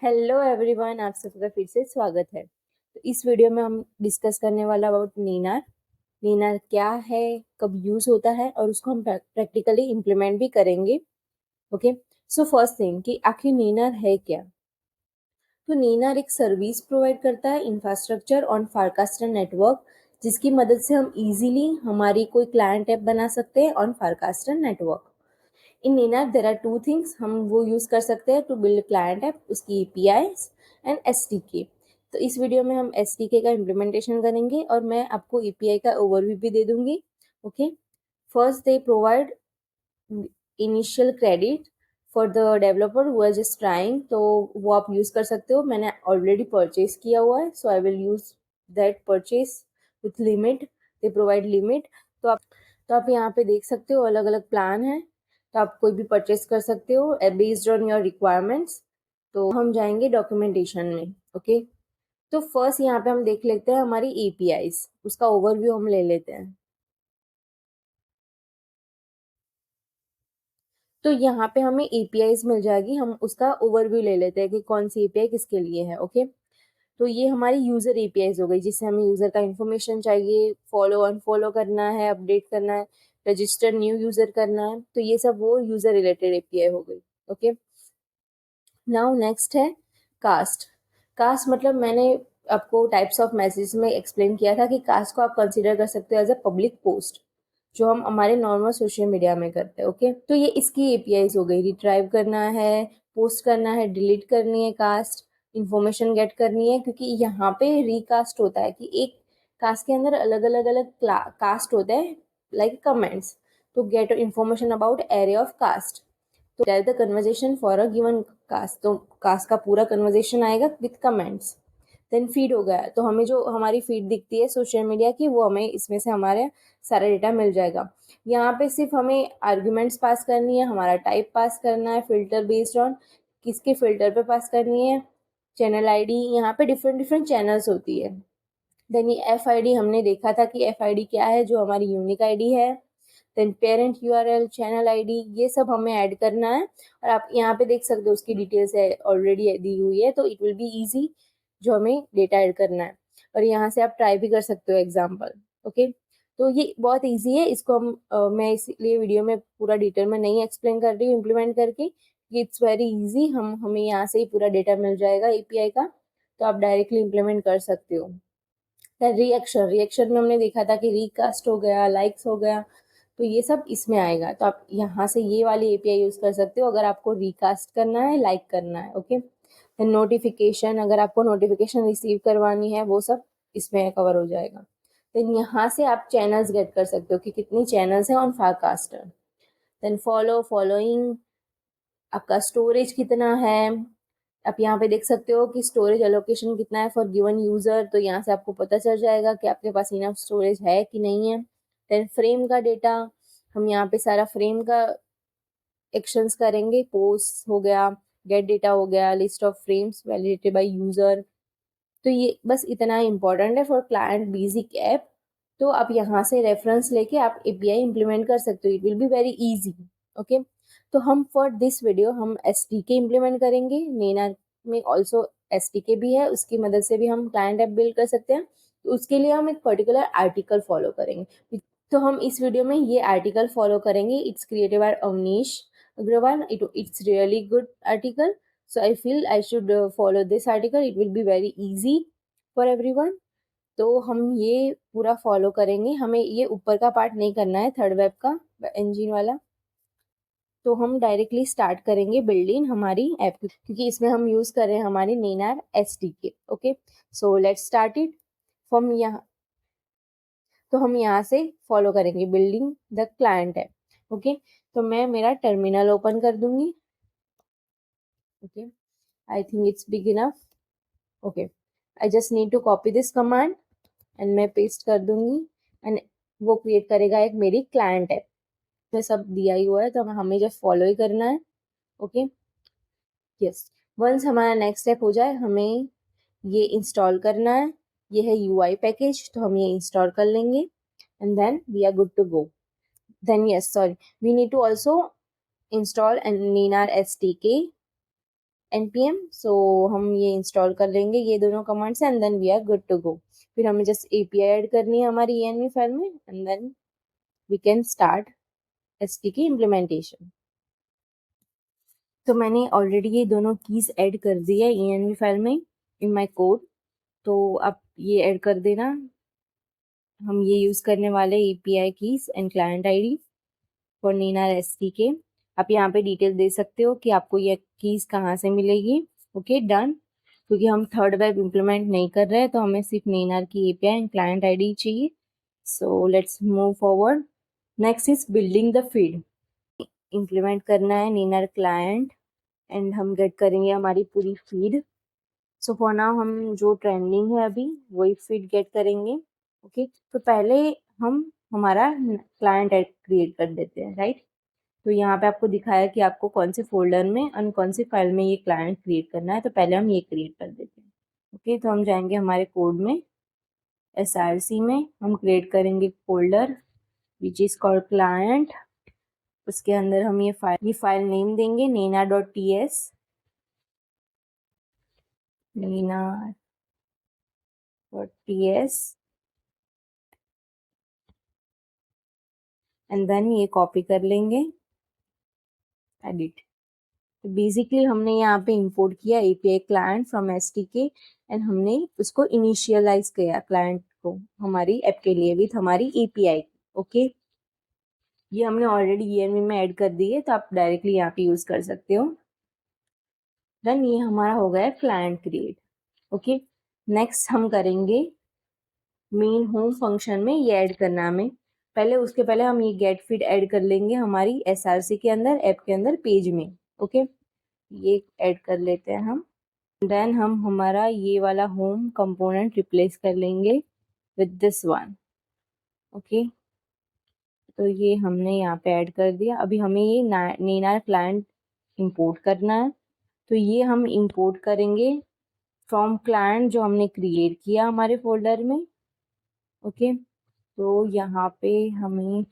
Hello everyone, आप सबका फिर से स्वागत है। तो इस वीडियो में हम डिस्कस करने वाला अबाउट नीनार। नीनार क्या है, कब यूज होता है और उसको हम प्रैक्टिकली इम्प्लीमेंट भी करेंगे। ओके, सो फर्स्ट थिंग कि आखिर नीनार है क्या। तो नीनार एक सर्विस प्रोवाइड करता है इंफ्रास्ट्रक्चर ऑन फारकास्टर नेटवर्क, जिसकी मदद से हम इजीली हमारी कोई क्लाइंट ऐप बना सकते हैं on Farcaster network. In Ninar there are two things हम वो यूज़ कर सकते हैं टू बिल्ड क्लाइंट ऐप, उसकी APIs एंड SDK। तो इस वीडियो में हम SDK का इम्प्लीमेंटेशन करेंगे और मैं आपको API का ओवरव्यू भी दे दूंगी। Okay, first they provide initial credit for the developer who are just trying, तो वो आप यूज़ कर सकते हो। मैंने ऑलरेडी परचेज किया हुआ है, so I will use that purchase with limit. They provide limit. तो आप यहाँ पे देख सकते हो अलग अलग प्लान है, तो आप कोई भी परचेस कर सकते हो बेस्ड ऑन योर रिक्वायरमेंट्स। तो हम जाएंगे डॉक्यूमेंटेशन में। ओके, तो फर्स्ट यहाँ पे हम देख लेते हैं हमारी APIs, उसका ओवरव्यू हम ले लेते हैं। तो यहाँ पे हमें APIs मिल जाएगी, हम उसका ओवरव्यू ले लेते हैं कि कौन सी API किसके लिए है। ओके, तो ये हमारी यूजर APIs हो गई, जिससे हमें यूजर का इन्फॉर्मेशन चाहिए, फॉलो अनफॉलो करना है, अपडेट करना है, रजिस्टर न्यू यूजर करना है, तो ये सब वो यूजर रिलेटेड API हो गई। ओके, नाउ नेक्स्ट है कास्ट। कास्ट मतलब मैंने आपको टाइप्स ऑफ मैसेज में एक्सप्लेन किया था कि कास्ट को आप कंसीडर कर सकते हो एज अ पब्लिक पोस्ट, जो हम हमारे नॉर्मल सोशल मीडिया में करते हैं। ओके, तो ये इसकी APIs हो गई। रिट्राइव करना है, पोस्ट करना है, डिलीट करनी है कास्ट, इंफॉर्मेशन गेट करनी है, क्योंकि यहाँ पे रिकास्ट होता है कि एक कास्ट के अंदर अलग अलग अलग कास्ट होते हैं, लाइक कमेंट्स। तो get information about array of cast, तो that the conversation for a given cast, तो कास्ट का पूरा कन्वर्जेशन आएगा विथ कमेंट्स। देन फीड हो गया, तो हमें जो हमारी फीड दिखती है सोशल मीडिया की, वो हमें इसमें से हमारे सारा डेटा मिल जाएगा। यहाँ पे सिर्फ हमें आर्ग्यूमेंट्स पास करनी है, हमारा टाइप पास करना है, फिल्टर बेस्ड ऑन किसके फिल्टर पे पास करनी है, चैनल ID। यहाँ पे डिफरेंट डिफरेंट चैनल्स होती है। देन ये FID हमने देखा था कि FID क्या है, जो हमारी यूनिक ID है। Then parent URL, channel ID, ये सब हमें ऐड करना है। और आप यहाँ पे देख सकते हो उसकी डिटेल्स है ऑलरेडी दी हुई है, तो इट विल बी इजी जो हमें डेटा ऐड करना है। और यहाँ से आप ट्राई भी कर सकते हो एग्जाम्पल। ओके, तो ये बहुत इजी है, इसको हम मैं इसलिए वीडियो में पूरा डिटेल में नहीं एक्सप्लेन कर रही हूँ इम्प्लीमेंट करके, कि इट्स वेरी इजी। हमें यहाँ से ही पूरा डेटा मिल जाएगा API का, तो आप डायरेक्टली इम्प्लीमेंट कर सकते हो। रिएक्शन, रिएक्शन में हमने देखा था कि रिकास्ट हो गया, लाइक्स हो गया, तो ये सब इसमें आएगा। तो आप यहाँ से ये वाली API यूज कर सकते हो अगर आपको रिकास्ट करना है, लाइक करना है। ओके, देन नोटिफिकेशन, अगर आपको नोटिफिकेशन रिसीव करवानी है, वो सब इसमें कवर हो जाएगा। देन यहाँ से आप चैनल्स गेट कर सकते हो कि कितनी चैनल्स हैं ऑन फारकास्टर। देन फॉलो, फॉलोइंग, आपका स्टोरेज कितना है। आप यहाँ पे देख सकते हो कि स्टोरेज एलोकेशन कितना है फॉर गिवन यूजर, तो यहाँ से आपको पता चल जाएगा कि आपके पास इनफ स्टोरेज है कि नहीं है। देन फ्रेम का डेटा, हम यहाँ पे सारा फ्रेम का एक्शंस करेंगे। पोस्ट हो गया, गेट डेटा हो गया, list of frames validated by user. तो ये बस इतना इंपॉर्टेंट है फॉर क्लाइंट बेसिक ऐप। तो आप यहाँ से रेफरेंस लेके आप API इम्प्लीमेंट कर सकते हो, it will be very easy. Okay, तो हम फॉर दिस वीडियो हम SDK इम्प्लीमेंट करेंगे। नेना में ऑल्सो SDK भी है, उसकी मदद से भी हम क्लाइंट ऐप बिल्ड कर सकते हैं। तो उसके लिए हम एक पर्टिकुलर आर्टिकल फॉलो करेंगे। तो हम इस वीडियो में ये आर्टिकल फॉलो करेंगे। It's created by Avnish Agarwal, it's really good article, so I feel I should follow this article, it will be very easy for everyone। तो हम ये पूरा फॉलो करेंगे, हमें ये ऊपर का पार्ट नहीं करना है, थर्ड वेब का इंजन वाला। तो हम डायरेक्टली स्टार्ट करेंगे बिल्डिंग हमारी ऐप, क्योंकि इसमें हम यूज कर रहे हैं हमारी Neynar SDK। Okay, so let's start it from यहाँ। तो हम यहाँ से फॉलो करेंगे building the client app. Okay, तो मैं मेरा टर्मिनल ओपन कर दूंगी। Okay, I think it's big enough. Okay, I just need to copy this command and मैं पेस्ट कर दूंगी, एंड वो क्रिएट करेगा एक मेरी क्लाइंट ऐप। में सब दिया ही हुआ है, तो हमें जस्ट फॉलो ही करना है। ओके, यस, वंस हमारा नेक्स्ट स्टेप हो जाए, हमें ये इंस्टॉल करना है। ये है UI पैकेज, तो हम ये इंस्टॉल कर लेंगे and then we are good to go. Then yes, sorry, we need to also install Ninar SDK npm, so हम ये इंस्टॉल कर लेंगे ये दोनों commands and then we are good to go. फिर हमें जस्ट एपीआई ऐड करनी है हमारी env फाइल में and then we can start SDK implementation. तो मैंने ऑलरेडी ये दोनों कीज ऐड कर दी है env फाइल में इन माय कोड, तो आप ये ऐड कर देना। हम ये यूज करने वाले API keys and client ID for Neynar SDK. आप यहाँ पे डिटेल दे सकते हो कि आपको ये कीज कहाँ से मिलेगी। Okay done. क्योंकि हम थर्ड वेब इम्प्लीमेंट नहीं कर रहे हैं तो हमें सिर्फ नेनार की एपीआई एंड क्लाइंट आईडी चाहिए। So let's move forward. Next is building the feed. Implement करना है नेनार क्लाइंट एंड हम गेट करेंगे हमारी पूरी फीड। सो फॉर नाउ हम जो ट्रेंडिंग है अभी वही फीड गेट करेंगे। ओके तो पहले हम हमारा क्लाइंट क्रिएट कर देते हैं, राइट। तो यहाँ पे आपको दिखाया कि आपको कौन से फोल्डर में और कौन सी फाइल में ये क्लाइंट क्रिएट करना है, तो पहले हम ये क्रिएट कर देते हैं। ओके तो हम जाएंगे हमारे कोड में, src में हम क्रिएट करेंगे folder which is called client. उसके अंदर हम ये फाइल नेम देंगे nena.ts, nena.ts एंड देन ये कॉपी कर लेंगे, एडिट। तो बेसिकली हमने यहाँ पे इंपोर्ट किया एपीआई क्लाइंट फ्रॉम एसटीके एंड हमने उसको इनिशियलाइज किया क्लाइंट को हमारी ऐप के लिए विथ हमारी एपीआई। ओके ये हमने ऑलरेडी env में ऐड कर दी है तो आप डायरेक्टली यहाँ पे यूज कर सकते हो। देन ये हमारा हो गया क्लाइंट क्रिएट। ओके नेक्स्ट हम करेंगे मेन होम फंक्शन में ये ऐड करना हमें। पहले उसके पहले हम ये गेट फीड ऐड कर लेंगे हमारी एसआरसी के अंदर, ऐप के अंदर, पेज में। ओके ये ऐड कर लेते हैं हम। देन हम हमारा ये वाला होम कंपोनेंट रिप्लेस कर लेंगे विद दिस वन। ओके तो ये हमने यहाँ पे ऐड कर दिया। अभी हमें ये नेना क्लाइंट इंपोर्ट करना है, तो ये हम इंपोर्ट करेंगे फ्रॉम क्लाइंट जो हमने क्रिएट किया हमारे फोल्डर में। ओके तो यहाँ पे हमें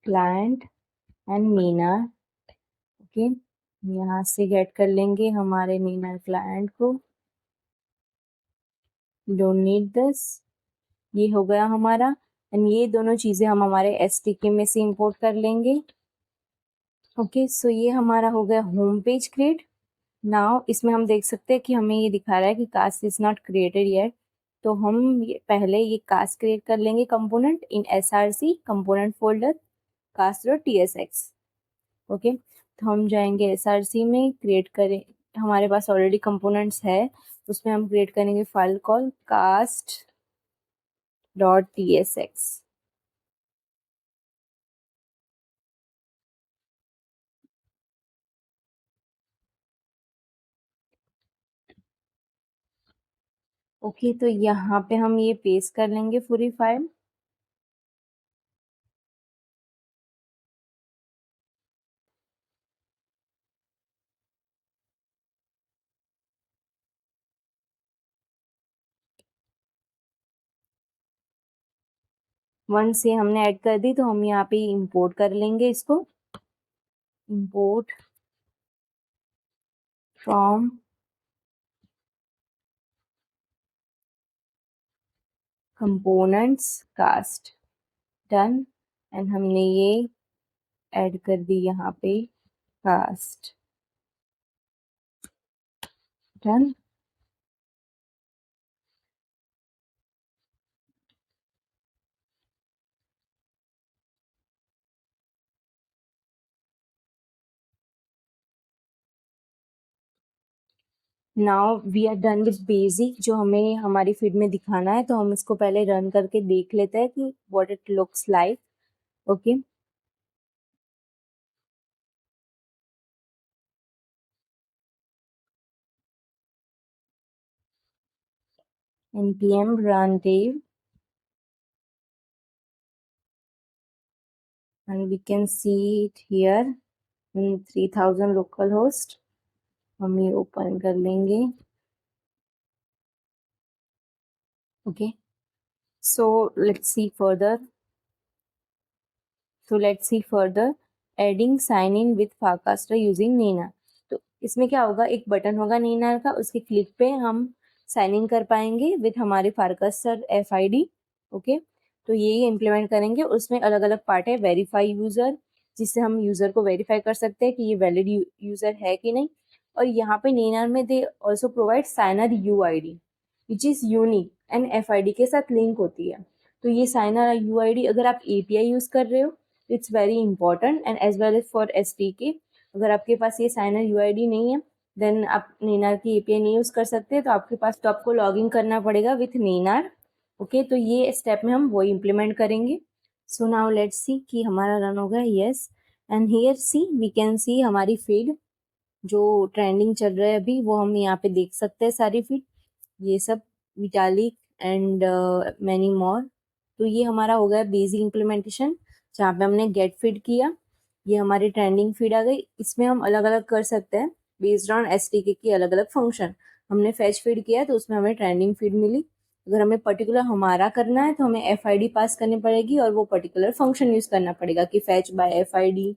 क्लाइंट एंड मीना, ओके यहाँ से गेट कर लेंगे हमारे मीना क्लाइंट को। डोंट नीड दिस, ये हो गया हमारा। एंड ये दोनों चीजें हम हमारे एसटीके में से इंपोर्ट कर लेंगे। ओके सो ये हमारा हो गया होम पेज क्रिएट। नाउ इसमें हम देख सकते हैं कि हमें ये दिखा रहा है कि cast is not created yet, तो हम पहले ये कास्ट क्रिएट कर लेंगे component in SRC component folder cast.tsx। Okay तो हम जाएंगे एसआरसी में, क्रिएट करें, हमारे पास ऑलरेडी कंपोनेंट्स है, उसमें हम क्रिएट करेंगे फाइल कॉल cast.tsx। ओके तो यहाँ पे हम ये पेस्ट कर लेंगे पूरी फाइल। वन से हमने ऐड कर दी तो हम यहाँ पे इंपोर्ट कर लेंगे इसको, import from components cast. Done and हमने ये ऐड कर दी यहाँ पे cast. Done now we are done with basic जो हमें हमारी फीड में दिखाना है, तो हम इसको पहले रन करके देख लेते हैं कि what it looks like. Okay npm run dev and we can see it here in 3000 localhost। हम ये ओपन कर लेंगे। Okay So let's see further. Adding sign in with Farcaster using Nina. तो इसमें क्या होगा, एक बटन होगा नीना का, उसके क्लिक पे हम साइन इन कर पाएंगे विथ हमारे फारकास्टर FID। ओके, तो यही इम्प्लीमेंट करेंगे। उसमें अलग अलग पार्ट है, वेरीफाई यूजर, जिससे हम यूजर को वेरीफाई कर सकते हैं कि ये वैलिड यूजर है कि नहीं। और यहाँ पे नीना में they also provide signer UID which is unique and FID के साथ लिंक होती है। तो ये साइनर UID अगर आप API यूज कर रहे हो, it's very important and as well as for SDK। अगर आपके पास ये साइनर UID नहीं है, देन आप नेनार की API नहीं यूज कर सकते। तो आपको लॉग इन करना पड़ेगा विथ नेनार। ओके, तो ये स्टेप में हम वो इम्प्लीमेंट करेंगे। सो नाउ लेट्स सी कि हमारा रन हो गया। Yes, and here see we can see हमारी फीड जो ट्रेंडिंग चल रहा है अभी, वो हम यहाँ पे देख सकते हैं सारी फीड, ये सब विटालिक एंड मैनी मोर। तो ये हमारा हो गया बेसिक इम्प्लीमेंटेशन, जहाँ पे हमने गेट फीड किया। ये हमारी ट्रेंडिंग फीड आ गई। इसमें हम अलग अलग कर सकते हैं बेस्ड ऑन SDK की अलग अलग फंक्शन। हमने फैच फीड किया तो उसमें हमें ट्रेंडिंग फीड मिली। अगर हमें पर्टिकुलर हमारा करना है तो हमें FID पास करनी पड़ेगी और वो पर्टिकुलर फंक्शन यूज करना पड़ेगा कि फैच बाय FID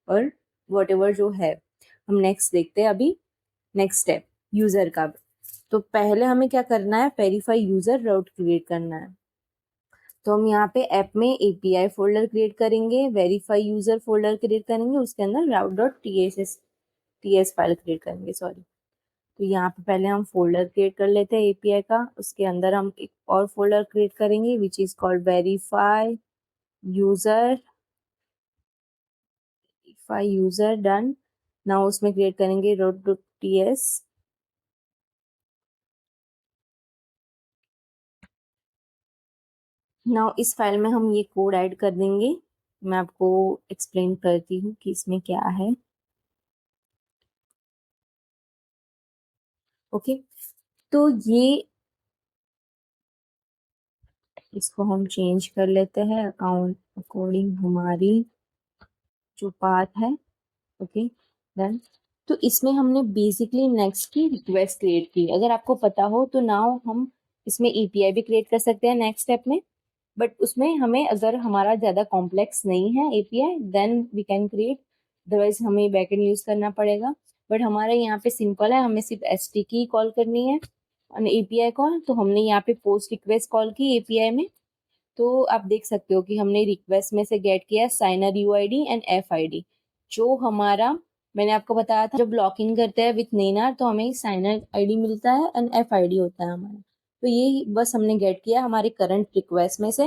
और वट जो है। हम नेक्स्ट देखते हैं अभी। नेक्स्ट स्टेप यूजर का। तो पहले हमें क्या करना है, वेरीफाई यूजर राउट क्रिएट करना है। तो हम यहाँ पे ऐप में API फोल्डर क्रिएट करेंगे, वेरीफाई यूजर फोल्डर क्रिएट करेंगे, उसके अंदर route.ts फाइल क्रिएट करेंगे, सॉरी। तो यहाँ पे पहले हम फोल्डर क्रिएट कर लेते हैं API का। उसके अंदर हम एक और फोल्डर क्रिएट करेंगे which is called user verify user. Done. Now उसमें क्रिएट करेंगे route.ts। नाउ इस फाइल में हम ये कोड ऐड कर देंगे। मैं आपको एक्सप्लेन करती हूँ कि इसमें क्या है। ओके, तो ये इसको हम चेंज कर लेते हैं अकाउंट अकॉर्डिंग हमारी जो पाथ है। Okay, done. तो इसमें हमने बेसिकली नेक्स्ट की रिक्वेस्ट क्रिएट की। अगर आपको पता हो तो नाउ हम इसमें API भी क्रिएट कर सकते हैं नेक्स्ट स्टेप में। बट उसमें हमें, अगर हमारा ज़्यादा कॉम्प्लेक्स नहीं है API, then we can create. Otherwise हमें बैकएंड यूज करना पड़ेगा। बट हमारे यहाँ पे सिंपल है, हमें सिर्फ ST की कॉल करनी है और API कॉल। तो हमने यहाँ पे पोस्ट रिक्वेस्ट कॉल की API में। तो आप देख सकते हो कि हमने रिक्वेस्ट में से गेट किया साइनर UID एंड FID। जो हमारा, मैंने आपको बताया था, जब लॉगिन करते हैं विथ नेनार तो हमें साइनर ID मिलता है एंड FID होता है हमारा। तो ये बस हमने गेट किया हमारे करंट रिक्वेस्ट में से।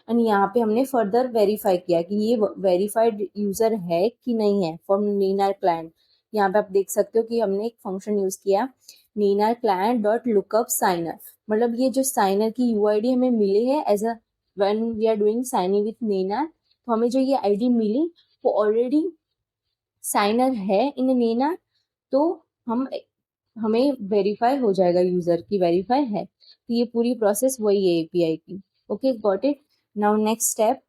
एंड यहाँ पे हमने फर्दर वेरीफाई किया कि ये वेरीफाइड यूजर है कि नहीं है फ्रॉम नेनार क्लाइंट। यहाँ पे आप देख सकते हो कि हमने एक फंक्शन यूज किया, Neynar client dot lookup signer. मतलब ये जो साइनर की UID हमें मिली है as a when we are doing sign in with Nena, तो हमें जो ये ID मिली वो ऑलरेडी साइनर है इन नेना। तो हम हमें वेरीफाई हो जाएगा, यूजर की वेरीफाई है। तो ये पूरी प्रोसेस वही है API की। Okay, got it. Now next step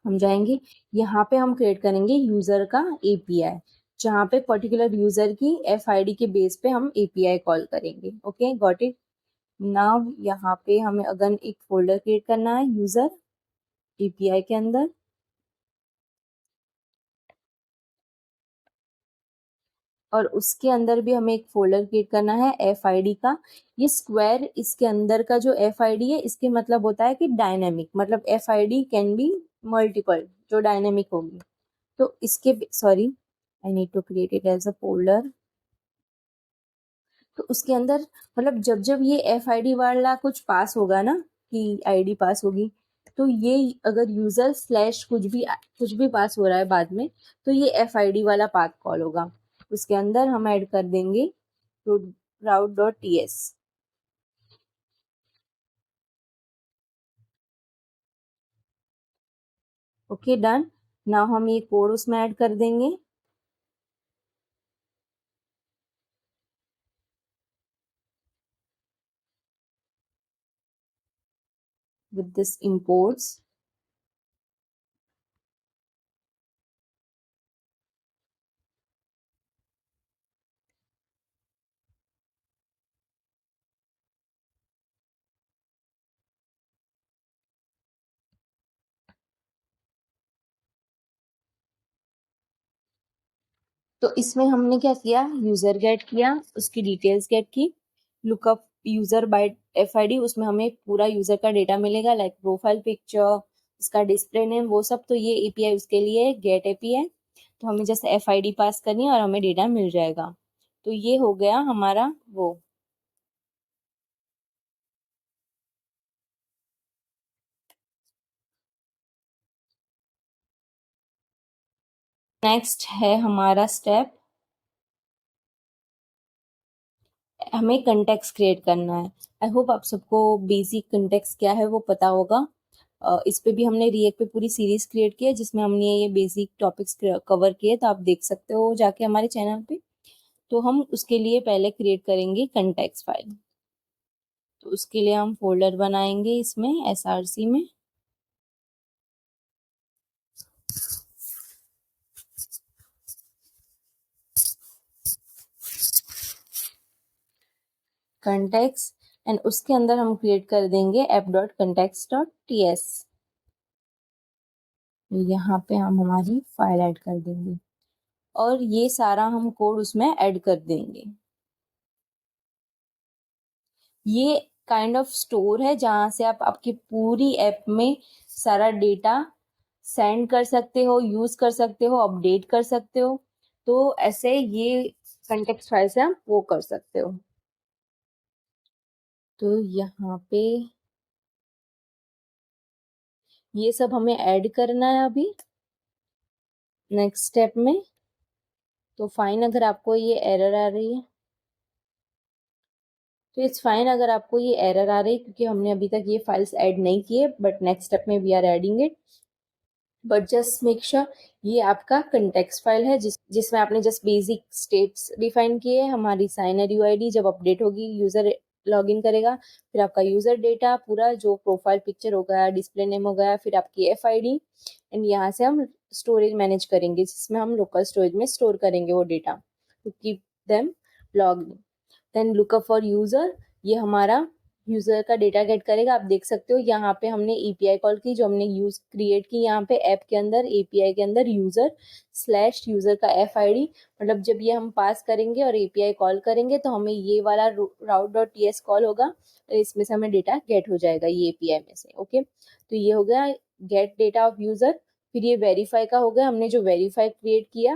हम जाएंगे, यहाँ पे हम क्रिएट करेंगे यूजर का API, जहाँ पे पर्टिकुलर यूजर की FID के बेस पे हम API कॉल करेंगे। Okay, got it. नाउ यहाँ पे हमें अगन एक फोल्डर क्रिएट करना है यूजर API के अंदर। और उसके अंदर भी हमें एक फोल्डर क्रिएट करना है FID का। ये स्क्वायर इसके अंदर का जो FID है, इसके मतलब होता है कि डायनेमिक, मतलब FID कैन बी मल्टीपल, जो डायनेमिक होगी। तो इसके, sorry, I need to create it as a folder. तो उसके अंदर, मतलब जब जब ये FID वाला कुछ पास होगा ना, कि ID पास होगी, तो ये अगर यूजर स्लैश कुछ भी पास हो रहा है बाद में, तो ये FID वाला पाथ कॉल होगा। उसके अंदर हम ऐड कर देंगे route.ts। Okay, done. नाउ हम ये कोड उसमें ऐड कर देंगे with this imports। तो इसमें हमने क्या किया, यूजर गेट किया, उसकी डिटेल्स गेट की, लुकअप यूजर बाय एफआईडी, उसमें हमें पूरा यूजर का डेटा मिलेगा, लाइक प्रोफाइल पिक्चर, उसका डिस्प्ले नेम, वो सब। तो ये एपीआई उसके लिए गेट एपीआई। तो हमें जैसे एफआईडी पास करनी है और हमें डेटा मिल जाएगा। तो ये हो गया हमारा वो। नेक्स्ट है हमारा स्टेप, हमें कंटेक्स्ट क्रिएट करना है। आई होप आप सबको बेसिक कंटेक्स्ट क्या है वो पता होगा। इस पे भी हमने रिएक्ट पे पूरी सीरीज क्रिएट की है जिसमें हमने ये बेसिक टॉपिक्स कवर किए, तो आप देख सकते हो जाके हमारे चैनल पे। तो हम उसके लिए पहले क्रिएट करेंगे कंटेक्स्ट फाइल। तो उसके लिए हम फोल्डर बनाएंगे इसमें एसआरसी में, कंटेक्स्ट, एंड उसके अंदर हम क्रिएट कर देंगे app.context.ts। यहाँ पे हम हमारी फाइल ऐड कर देंगे और ये सारा हम कोड उसमें ऐड कर देंगे। ये काइंड ऑफ स्टोर है जहाँ से आप आपकी पूरी ऐप में सारा डेटा सेंड कर सकते हो, यूज कर सकते हो, अपडेट कर सकते हो। तो ऐसे ये कंटेक्स्ट फाइल से आप वो कर सकते हो। तो यहाँ पे ये सब हमें ऐड करना है अभी नेक्स्ट स्टेप में। तो फाइन, अगर आपको ये एरर आ रही है तो इट्स फाइन अगर आपको ये एरर आ रही है, क्योंकि हमने अभी तक ये फाइल्स ऐड नहीं किए, बट नेक्स्ट स्टेप में we are adding it. But just make sure ये आपका कंटेक्स्ट फाइल है जिसमें आपने जस्ट बेसिक स्टेट्स डिफाइन किए। हमारी साइनर यूआईडी जब अपडेट होगी, यूजर लॉगिन करेगा, फिर आपका यूजर डेटा पूरा जो प्रोफाइल पिक्चर हो गया, डिस्प्ले नेम हो गया, फिर आपकी एफआईडी, एंड यहाँ से हम स्टोरेज मैनेज करेंगे जिसमें हम लोकल स्टोरेज में स्टोर करेंगे वो data to keep them log. Then lookup for user, ये हमारा यूजर का डेटा गेट करेगा। आप देख सकते हो यहाँ पे हमने एपीआई कॉल की, जो हमने यूज क्रिएट की यहाँ पे ऐप के अंदर, एपीआई के अंदर यूजर स्लैश यूजर का एफआईडी, मतलब जब ये हम पास करेंगे और एपीआई कॉल करेंगे तो हमें ये वाला route.ts कॉल होगा और इसमें से हमें डेटा गेट हो जाएगा ये एपीआई में से। ओके, तो ये हो गया गेट डेटा ऑफ यूजर। फिर ये वेरीफाई का हो गया, हमने जो वेरीफाई क्रिएट किया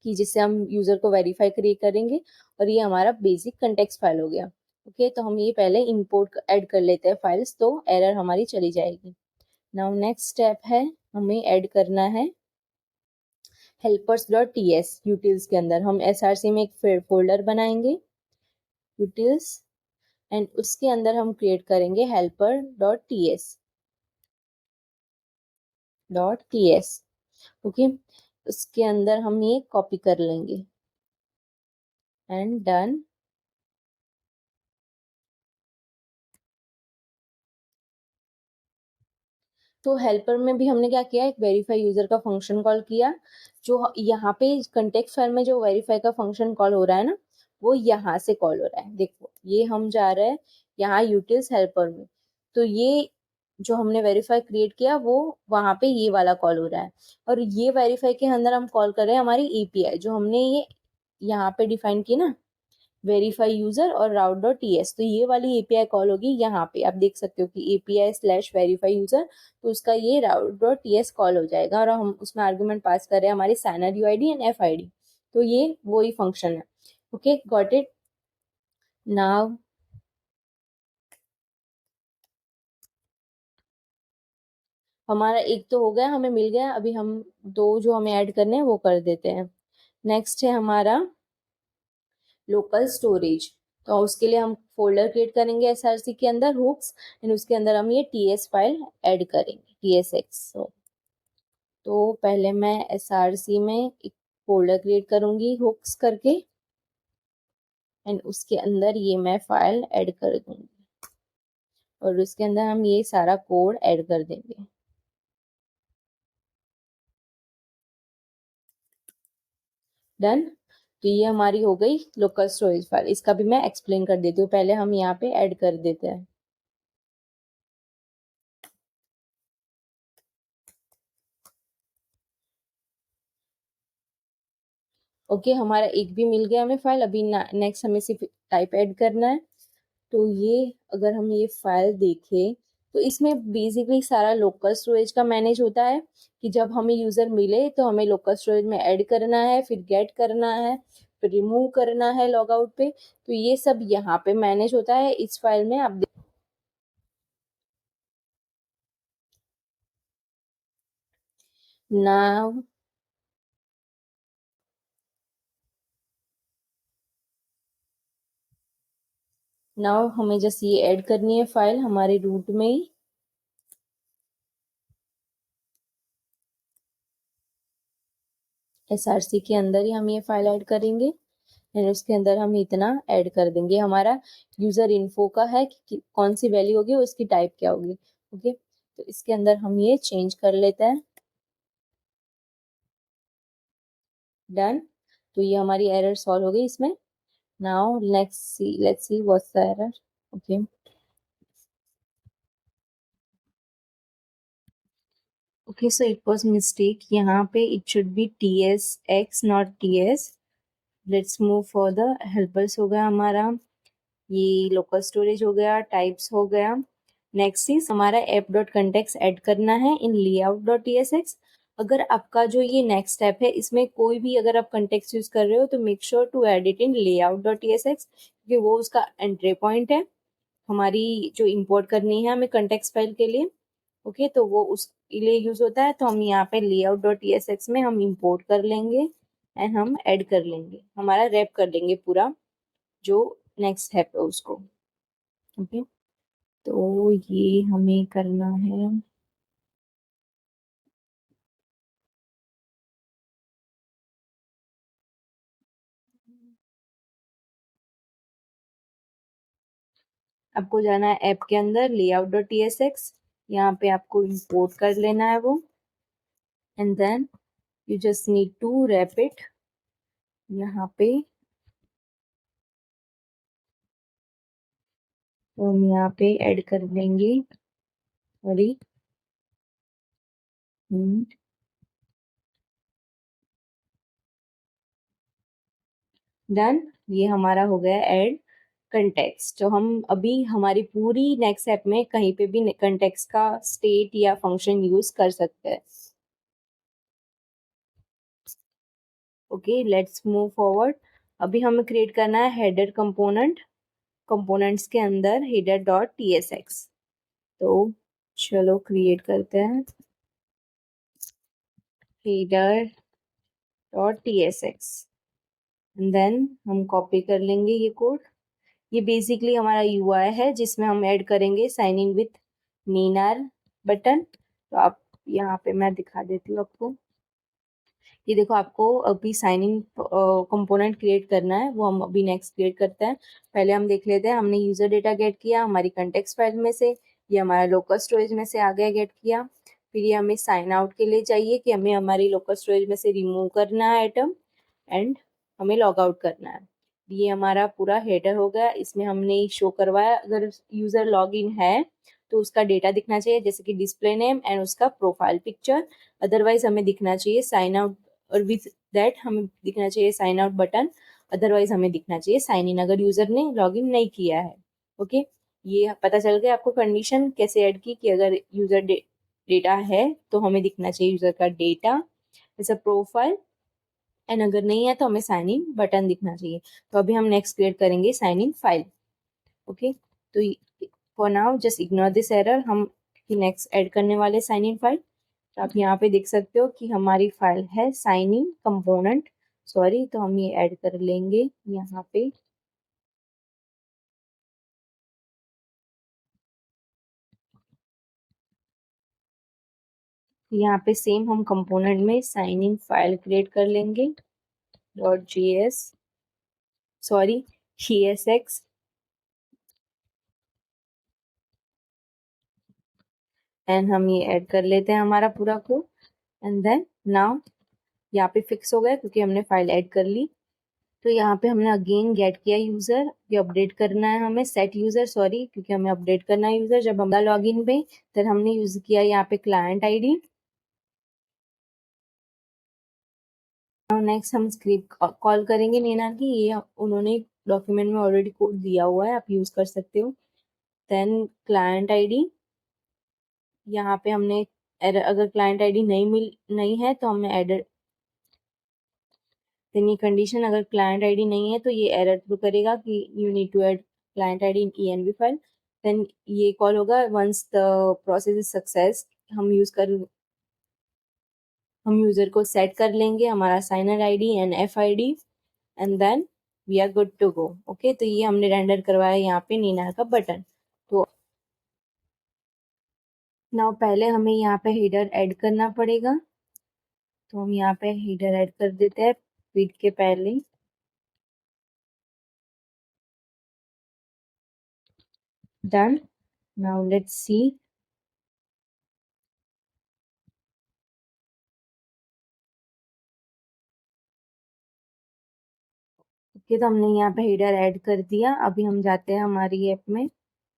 कि जिससे हम यूजर को वेरीफाई क्रिएट करेंगे, और ये हमारा बेसिक कंटेक्स्ट फाइल हो गया। ओके, तो हम ये पहले इंपोर्ट ऐड कर लेते हैं फाइल्स, तो एरर हमारी चली जाएगी। नाउ नेक्स्ट स्टेप है, हमें ऐड करना है helpers.ts यूटिल्स के अंदर। हम एसआरसी में एक फोल्डर बनाएंगे यूटिल्स, एंड उसके अंदर हम क्रिएट करेंगे helper.ts। ओके, उसके अंदर हम ये कॉपी कर लेंगे एंड डन। तो हेल्पर में भी हमने क्या किया, एक वेरीफाई यूजर का फंक्शन कॉल किया। जो यहाँ पे कंटेक्स्ट फाइल में जो वेरीफाई का फंक्शन कॉल हो रहा है ना, वो यहाँ से कॉल हो रहा है। देखो ये हम जा रहे हैं यहाँ यूटिल्स हेल्पर में, तो ये जो हमने वेरीफाई क्रिएट किया वो वहां पे ये वाला कॉल हो रहा है। और ये वेरीफाई के अंदर हम कॉल कर रहे हैं हमारी एपीआई जो हमने ये यहाँ पे डिफाइन की ना, वेरीफाई यूजर और route.ts। तो ये वाली एपीआई कॉल होगी यहाँ पे, आप देख सकते हो कि एपीआई स्लैश वेरीफाई यूजर, तो उसका ये route.ts कॉल हो जाएगा और हम उसमें आर्गुमेंट पास कर रहे हैं हमारी साइनर यूआईडी एंड एफआईडी। तो ये वही फंक्शन है। Okay, got it. नाउ हमारा एक तो हो गया, हमें मिल गया। अभी हम दो जो हमें ऐड करने हैं वो कर देते हैं। नेक्स्ट है हमारा लोकल स्टोरेज। तो उसके लिए हम फोल्डर क्रिएट करेंगे एसआरसी के अंदर हुक्स, एंड उसके अंदर हम ये टीएस फाइल ऐड करेंगे tsx। तो पहले मैं एसआरसी में एक फोल्डर क्रिएट करूंगी हुक्स करके, एंड उसके अंदर ये मैं फाइल ऐड कर दूंगी और उसके अंदर हम ये सारा कोड ऐड कर देंगे। डन। तो ये हमारी हो गई लोकल स्टोरेज फाइल। इसका भी मैं एक्सप्लेन कर देती हूँ, पहले हम यहाँ पे ऐड कर देते हैं। ओके, हमारा एक भी मिल गया हमें फाइल। अभी नेक्स्ट हमें सिर्फ टाइप ऐड करना है। तो ये अगर हम ये फाइल देखें तो इसमें बेसिकली सारा लोकल स्टोरेज का मैनेज होता है कि जब हमें यूज़र मिले तो हमें लोकल स्टोरेज में ऐड करना है, फिर गेट करना है, फिर रिमूव करना है लॉग आउट पे। तो ये सब यहाँ पे मैनेज होता है इस फाइल में। आप नाउ नाउ हमें जस्ट ये ऐड करनी है फाइल हमारे रूट में ही। SRC के अंदर ही हम ये फाइल ऐड करेंगे एंड उसके अंदर हम इतना ऐड कर देंगे। हमारा यूजर इन्फो का है कि कौन सी वैल्यू होगी, उसकी टाइप क्या होगी। ओके, तो इसके अंदर हम ये चेंज कर लेते हैं। डन। तो ये हमारी एरर सॉल्व हो गई इसमें। Now let's see what's the error. Okay, okay, so it was mistake. यहाँ पे it should be TSX not TS। Let's move further. Helpers हो गया हमारा, ये लोकल स्टोरेज हो गया, टाइप्स हो गया। नेक्स्ट इज हमारा ऐप डॉट कंटेक्स ऐड करना है इन लेआउट डॉट TSX। अगर आपका जो ये नेक्स्ट स्टेप है इसमें कोई भी अगर आप कंटेक्स यूज कर रहे हो तो make sure to add it in layout dot TSX, क्योंकि वो उसका एंट्री पॉइंट है हमारी जो इंपोर्ट करनी है हमें कंटेक्स फाइल के लिए। ओके, तो वो उसके लिए यूज होता है। तो हम यहाँ पे लेआउट डॉट TSX में हम इंपोर्ट कर लेंगे एंड हम ऐड कर लेंगे, हमारा रैप कर लेंगे पूरा जो नेक्स्ट स्टेप है उसको। ओके, तो ये हमें करना है। आपको जाना है ऐप के अंदर लेआउट डॉट TSX, यहाँ पे आपको इंपोर्ट कर लेना है वो and then you just need to wrap it यहाँ पे। तो हम यहाँ पे ऐड कर लेंगे। सॉरी। डन। ये हमारा हो गया ऐड कंटेक्स्ट। तो हम अभी हमारी पूरी नेक्स्ट ऐप में कहीं पे भी कंटेक्स्ट का स्टेट या फंक्शन यूज कर सकते हैं। Okay, let's move forward. अभी हमें क्रिएट करना है हेडर कंपोनेंट। कंपोनेंट्स के अंदर हेडर डॉट TSX। तो चलो क्रिएट करते हैं header dot TSX and then हम कॉपी कर लेंगे ये कोड। ये बेसिकली हमारा UI है जिसमें हम ऐड करेंगे साइन इन विथ नीनार बटन। तो आप यहाँ पे मैं दिखा देती हूँ आपको। ये देखो, आपको अभी साइन इन कंपोनेंट क्रिएट करना है, वो हम अभी नेक्स्ट क्रिएट करते हैं। पहले हम देख लेते हैं। हमने यूजर डेटा गेट किया हमारी कंटेक्स्ट फाइल में से, ये हमारा लोकल स्टोरेज में से आ गया गेट किया। फिर ये हमें साइन आउट के लिए चाहिए कि हमें हमारी लोकल स्टोरेज में से रिमूव करना है आइटम एंड हमें लॉग आउट करना है। ये हमारा पूरा हेडर हो गया। इसमें हमने शो करवाया अगर यूजर लॉग इन है तो उसका डेटा दिखना चाहिए, जैसे कि डिस्प्ले नेम एंड उसका प्रोफाइल पिक्चर। अदरवाइज हमें दिखना चाहिए साइन आउट, और विथ दैट हमें दिखना चाहिए साइन आउट बटन। अदरवाइज हमें दिखना चाहिए साइन इन अगर यूजर ने लॉग इन नहीं किया है। ओके, ये पता चल गया आपको कंडीशन कैसे ऐड की कि अगर यूजर डेटा है तो हमें दिखना चाहिए यूजर का data as a profile and अगर नहीं है तो हमें साइन इन बटन दिखना चाहिए। तो अभी हम नेक्स्ट क्रिएट करेंगे साइन इन फाइल। ओके, तो for now just ignore this error. हम नेक्स्ट ऐड करने वाले साइन इन फाइल। तो आप यहाँ पे देख सकते हो कि हमारी फाइल है साइन इन कंपोनेंट। सॉरी, तो हम ये ऐड कर लेंगे यहाँ पे। यहाँ पे सेम हम कंपोनेंट में साइन इन फाइल क्रिएट कर लेंगे .js, सॉरी, CSX एंड हम ये ऐड कर लेते हैं हमारा पूरा कोड एंड देन नाउ यहाँ पे फिक्स हो गया क्योंकि हमने फाइल ऐड कर ली। तो यहाँ पे हमने अगेन गेट किया यूजर, ये अपडेट करना है हमें सेट यूजर, सॉरी, क्योंकि हमें अपडेट करना है यूजर जब हम लॉगिन पे। फिर हमने यूज किया यहाँ पे क्लाइंट आईडी नेक्स्ट हम स्क्रिप्ट कॉल करेंगे नेना की, ये उन्होंने डॉक्यूमेंट में ऑलरेडी कोड दिया हुआ है, आप यूज कर सकते हो। देन क्लाइंट आईडी, यहाँ पे हमने अगर क्लाइंट आईडी नहीं है तो हमने एडर, देन ये कंडीशन, अगर क्लाइंट आईडी नहीं है तो ये एरर थ्रू करेगा कि you need to add client ID in env file. Then ये कॉल होगा once the process is success, हम हम यूजर को सेट कर लेंगे हमारा signer ID and F ID, and then we are good to go. Okay, तो ये हमने रेंडर करवाया यहाँ पे नीना का बटन। तो नाउ पहले हमें यहाँ पे हेडर ऐड करना पड़ेगा, तो हम यहाँ पे हेडर ऐड कर देते हैं फीड के पहले। Done. Now let's C. Okay, तो हमने यहाँ पे हेडर ऐड कर दिया। अभी हम जाते हैं हमारी ऐप में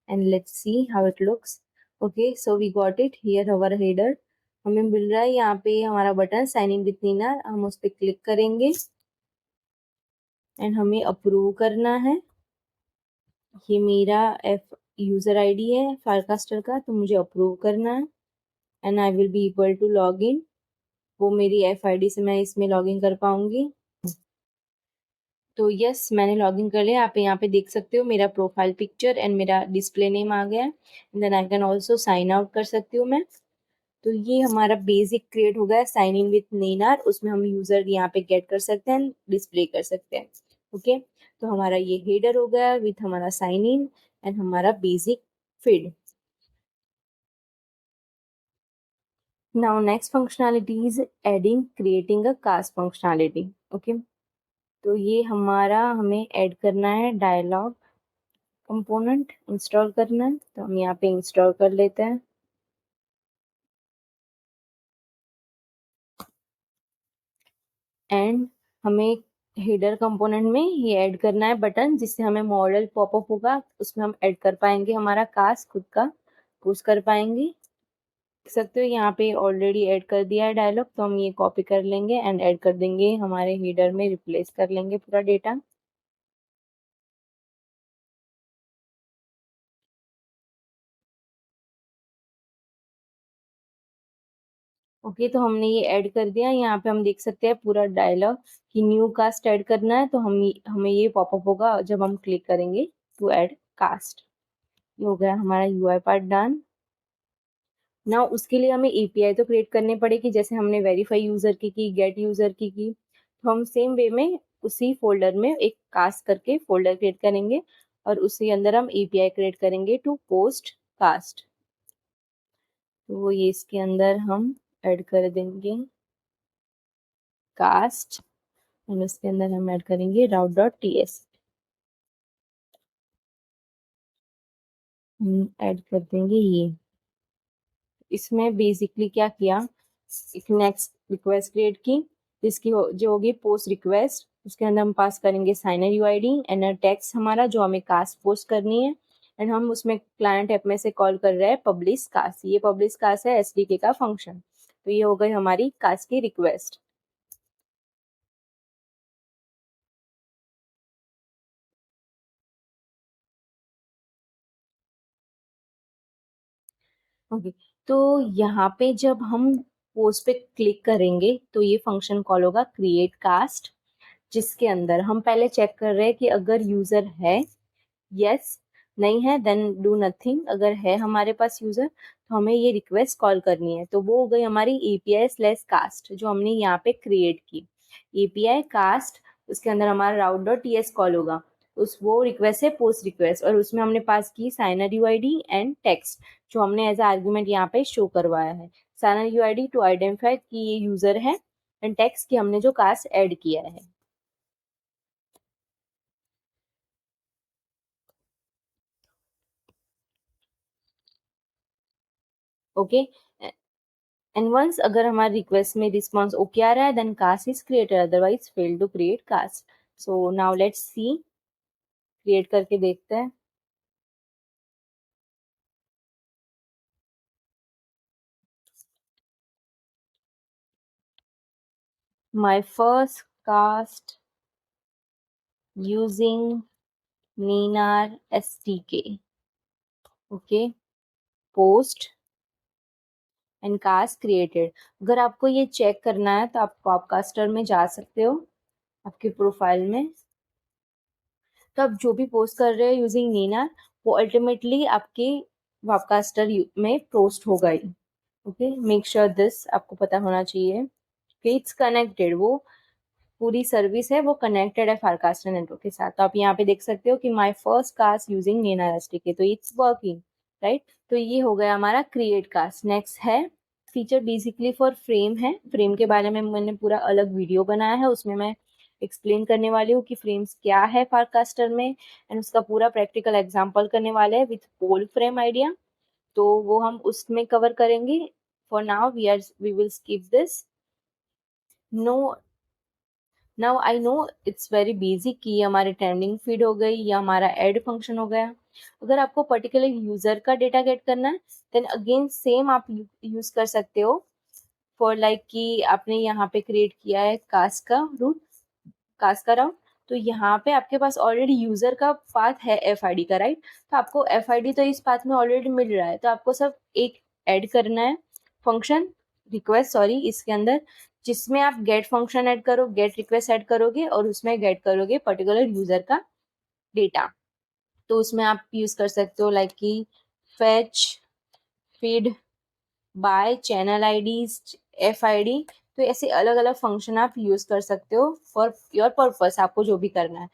and let's see how it looks. Okay, so we got it here our header. हमें मिल रहा है यहाँ पे हमारा button sign in with Neynar, हम उस पर क्लिक करेंगे एंड हमें अप्रूव करना है। ये मेरा एफ यूजर आईडी है फायरकास्टर का, तो मुझे अप्रूव करना है and I will be equal to log in. वो मेरी एफ आईडी से मैं इसमें लॉग इन कर पाऊंगी। तो यस, मैंने लॉग इन कर लिया। आप यहाँ पे देख सकते हो मेरा प्रोफाइल पिक्चर एंड मेरा डिस्प्ले नेम आ गया है। Then I can also sign out कर सकती हूँ मैं। तो ये हमारा बेसिक क्रिएट हो गया साइन इन विथ नेनार, उसमें हम यूजर यहाँ पे गेट कर सकते हैं, डिस्प्ले कर सकते हैं। ओके, तो हमारा ये हेडर हो गया विथ हमारा साइन इन एंड हमारा basic field. Now next functionality is adding creating a cast functionality. Okay, तो ये हमें ऐड करना है डायलॉग कंपोनेंट, इंस्टॉल करना है, तो हम यहाँ पे इंस्टॉल कर लेते हैं। एंड हमें हेडर कंपोनेंट में ये ऐड करना है बटन, जिससे हमें मॉडल पॉपअप होगा, उसमें हम ऐड कर पाएंगे हमारा कास्ट खुद का पुश कर पाएंगे। देख सकते हो यहाँ पे ऑलरेडी ऐड कर दिया है डायलॉग, तो हम ये कॉपी कर लेंगे एंड ऐड कर देंगे हमारे हेडर में, रिप्लेस कर लेंगे पूरा डेटा। ओके, तो हमने ये ऐड कर दिया। यहाँ पे हम देख सकते हैं पूरा डायलॉग कि न्यू कास्ट ऐड करना है, तो हमें ये पॉपअप होगा जब हम क्लिक करेंगे टू ऐड कास्ट। ये हो गया हमारा यूआई पार्ट डन। ना उसके लिए हमें एपीआई तो क्रिएट करने पड़ेगी, जैसे हमने वेरीफाई यूजर की गेट यूजर की। तो हम सेम वे में उसी फोल्डर में एक कास्ट करके फोल्डर क्रिएट करेंगे और उसी अंदर हम एपीआई क्रिएट करेंगे टू पोस्ट कास्ट। तो वो ये इसके अंदर हम ऐड कर देंगे कास्ट एंड उसके अंदर हम ऐड करेंगे राउट डॉट टी एस। हम ऐड कर देंगे ये। इसमें बेसिकली क्या किया, एक नेक्स्ट रिक्वेस्ट क्रिएट की, जो होगी पोस्ट रिक्वेस्ट, उसके अंदर हम पास करेंगे साइनर यूआईडी एंड टेक्स्ट हमारा जो हमें कास्ट पोस्ट करनी है। एंड हम उसमें क्लाइंट ऐप में से कॉल कर रहे हैं पब्लिश कास्ट, ये पब्लिश कास्ट है एसडीके का फंक्शन। तो ये हो गई हमारी कास्ट की रिक्वेस्ट। ओके, तो यहाँ पे जब हम पोस्ट पे क्लिक करेंगे तो ये फंक्शन कॉल होगा क्रिएट कास्ट, जिसके अंदर हम पहले चेक कर रहे हैं कि अगर यूजर है, यस, नहीं है देन डू नथिंग। अगर है हमारे पास यूजर तो हमें ये रिक्वेस्ट कॉल करनी है। तो वो हो गई हमारी एपीआई स्लैश कास्ट जो हमने यहाँ पे क्रिएट की। एपीआई कास्ट, उसके अंदर हमारा राउट डॉट टीएस कॉल होगा, उस वो रिक्वेस्ट है पोस्ट रिक्वेस्ट, और उसमें हमने पास की साइनर यूआईडी एंड टेक्स्ट जो हमने एज आर्ग्यूमेंट यहाँ पे शो करवाया है। साइनर यूआईडी टू आइडेंटिफाई कि ये यूजर है एंड टेक्स्ट की हमने जो कास्ट ऐड किया है। ओके, एंड वंस अगर हमारे रिक्वेस्ट में रिस्पॉन्स ओके आ रहा है then cast is created, otherwise fail to create cast. So now let's see, create करके देखते हैं। my first cast using Ninar SDK. Okay, post and cast created. अगर आपको ये चेक करना है तो आप पॉपकास्टर में जा सकते हो आपके प्रोफाइल में। तो आप जो भी पोस्ट कर रहे हो यूजिंग नीना वो अल्टीमेटली आपके पॉपकास्टर में पोस्ट होगा ही। ओके, मेक श्योर दिस आपको पता होना चाहिए कि इट्स कनेक्टेड, वो पूरी सर्विस है वो कनेक्टेड है फारकास्टर नेटवर्क के साथ। तो आप यहाँ पे देख सकते हो कि my first cast using Neynar SDK, तो इट्स वर्किंग राइट। तो ये हो गया हमारा क्रिएट कास्ट। नेक्स्ट है फीचर बेसिकली फॉर फ्रेम है। फ्रेम के बारे में मैंने पूरा अलग वीडियो बनाया है, उसमें मैं एक्सप्लेन करने वाली हूँ कि फ्रेम्स क्या है फारकास्टर में, एंड उसका पूरा प्रैक्टिकल एग्जांपल करने वाले हैं विथ पोल फ्रेम आइडिया। तो वो हम उसमें कवर करेंगे। For now we will skip this. No now I know it's very basic कि ये हमारी ट्रेंडिंग फीड हो गई या हमारा एड फंक्शन हो गया। अगर आपको पर्टिकुलर यूजर का डेटा गेट करना है देन अगेन सेम आप यूज कर सकते हो फॉर लाइक कि आपने यहाँ पे क्रिएट किया है कास्ट का राउट। तो यहाँ पे आपके पास ऑलरेडी यूजर का पाथ है एफ आई डी का, राइट। तो आपको एफ आई डी तो इस पाथ में ऑलरेडी मिल रहा है, तो आपको सब एक ऐड करना है फंक्शन रिक्वेस्ट, सॉरी, इसके अंदर जिसमें आप गेट फंक्शन ऐड करो, गेट रिक्वेस्ट ऐड करोगे और उसमें गेट करोगे पर्टिकुलर यूजर का डेटा। तो उसमें आप यूज कर सकते हो लाइक कि fetch, feed, by, channel IDs, F I D. तो ऐसे अलग अलग फंक्शन आप यूज कर सकते हो फॉर योर पर्पस, आपको जो भी करना है।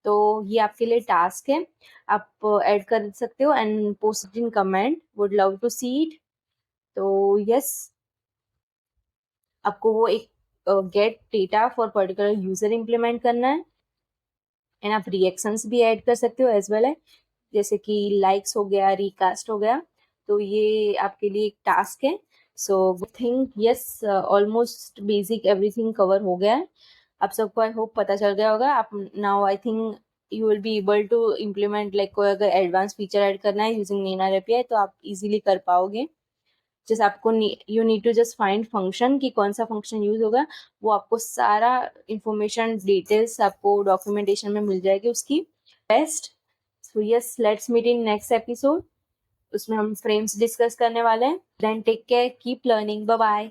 तो ये आपके लिए टास्क है, आप ऐड कर सकते हो and post in comment, would love to see it. तो यस, आपको वो एक get data for particular user implement करना है एंड आप रिएक्शंस भी ऐड कर सकते हो एज वेल है, जैसे कि लाइक्स हो गया, रिकास्ट हो गया। तो ये आपके लिए एक टास्क है। So think yes, almost basic everything cover हो गया है। आप सबको आई होप पता चल गया होगा। आप now I think you will be able to implement, like कोई अगर एडवांस फीचर ऐड करना है यूजिंग नीना एपीआई तो आप इजीली कर पाओगे। जैसे आपको you need to just find function कि कौन सा फंक्शन यूज होगा, वो आपको सारा इंफॉर्मेशन डिटेल्स आपको डॉक्यूमेंटेशन में मिल जाएगी उसकी best. So yes, let's meet in next episode, उसमें हम फ्रेम्स डिस्कस करने वाले हैं। Then take care, keep learning, bye bye.